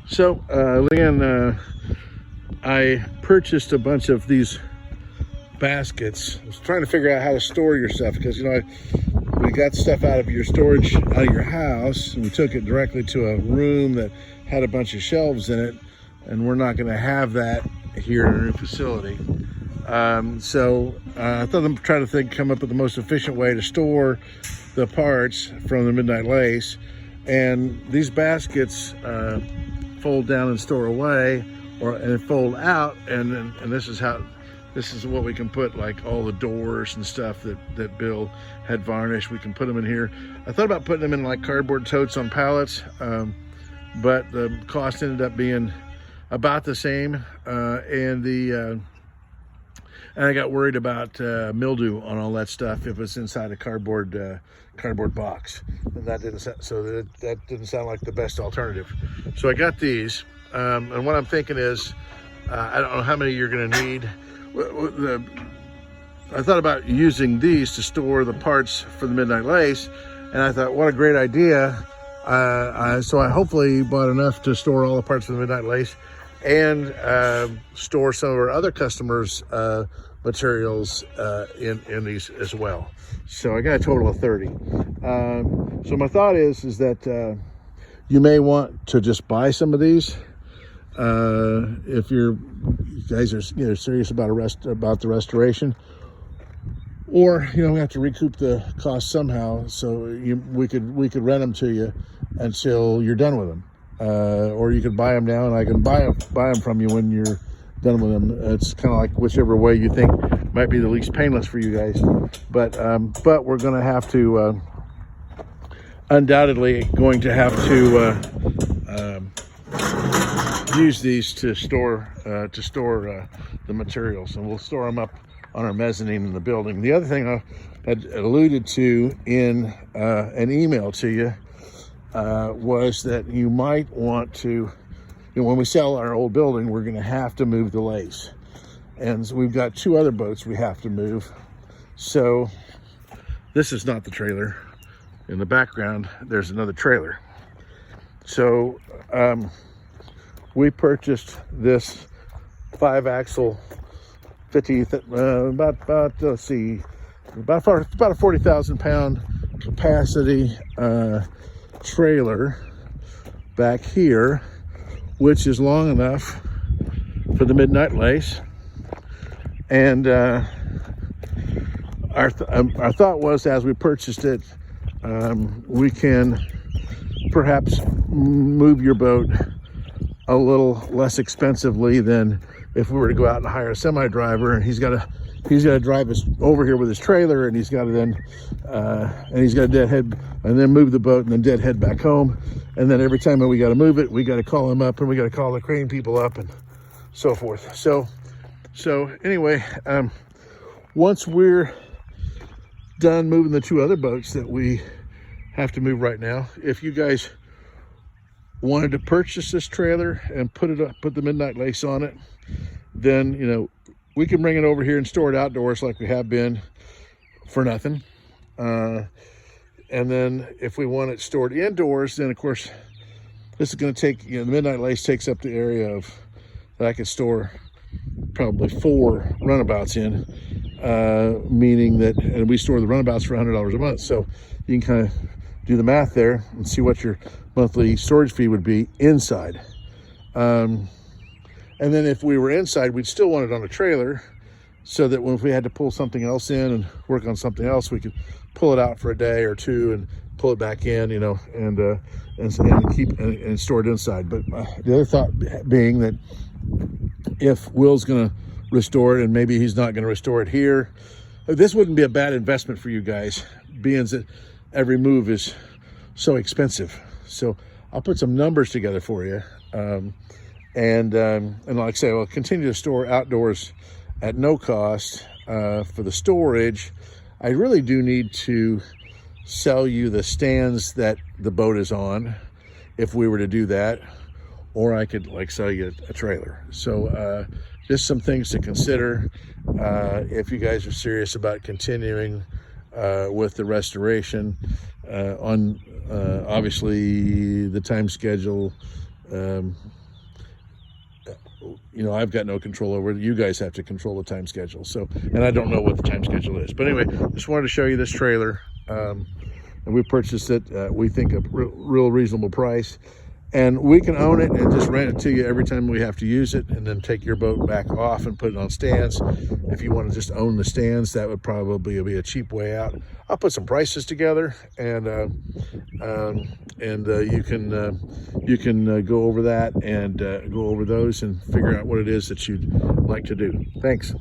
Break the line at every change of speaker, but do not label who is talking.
So, Leanne, I purchased a bunch of these baskets. I was trying to figure out how to store your stuff because, we got stuff out of your storage out of your house and we took it directly to a room that had a bunch of shelves in it, and we're not going to have that here in our new facility. I thought I'm trying to come up with the most efficient way to store the parts from the Midnight Lace. And these baskets fold down and store away, and fold out, and this is what we can put, like all the doors and stuff that Bill had varnished. We can put them in here. I thought about putting them in like cardboard totes on pallets, but the cost ended up being about the same, and I got worried about mildew on all that stuff if it's inside a cardboard box. And that didn't sound like the best alternative. So I got these, and what I'm thinking is, I don't know how many you're going to need. I thought about using these to store the parts for the Midnight Lace, and I thought, what a great idea. So I hopefully bought enough to store all the parts for the Midnight Lace and store some of our other customers' materials in these as well. So I got a total of 30. So my thought is that you may want to just buy some of these if you guys are serious about the restoration, or we have to recoup the cost somehow. So we could rent them to you until you're done with them, or you could buy them now and I can buy them from you when you're done with them. It's kind of like whichever way you think might be the least painless for you guys. But we're going to have to undoubtedly use these to store the materials, and we'll store them up on our mezzanine in the building. The other thing I had alluded to in an email to you was that you might want to, when we sell our old building, we're going to have to move the lace, and so we've got 2 other boats we have to move. So this is not the trailer. In the background, there's another trailer. So we purchased this 5-axle 50, about a 40,000 pound capacity trailer back here, which is long enough for the Midnight Lace. And our thought was, as we purchased it, we can perhaps move your boat a little less expensively than if we were to go out and hire a semi driver, and he's got to drive us over here with his trailer, and he's got to deadhead and then move the boat and then deadhead back home, and then every time that we got to move it, we got to call him up and we got to call the crane people up and so forth. So anyway, once we're done moving the 2 other boats that we have to move right now, if you guys wanted to purchase this trailer and put the Midnight Lace on it, then we can bring it over here and store it outdoors like we have been for nothing. And then if we want it stored indoors, then of course this is going to take, the Midnight Lace takes up the area of that I could store probably 4 runabouts in, meaning that, and we store the runabouts for $100 a month. So you can kind of do the math there and see what your monthly storage fee would be inside. And then if we were inside, we'd still want it on a trailer, so that if we had to pull something else in and work on something else, we could pull it out for a day or 2 and pull it back in, and keep and store it inside. But the other thought being that if Will's going to restore it, and maybe he's not going to restore it here, this wouldn't be a bad investment for you guys, being that every move is so expensive. So I'll put some numbers together for you, and like I say, we'll continue to store outdoors at no cost. For the storage, I really do need to sell you the stands that the boat is on if we were to do that, or I could sell you a trailer. So just some things to consider if you guys are serious about continuing with the restoration. On obviously the time schedule you know, I've got no control over it. You guys have to control the time schedule. So, and I don't know what the time schedule is. But anyway, just wanted to show you this trailer. And we purchased it, we think, a real reasonable price. And we can own it and just rent it to you every time we have to use it, and then take your boat back off and put it on stands. If you want to just own the stands, that would probably be a cheap way out. I'll put some prices together, and you can go over that and go over those and figure out what it is that you'd like to do. Thanks.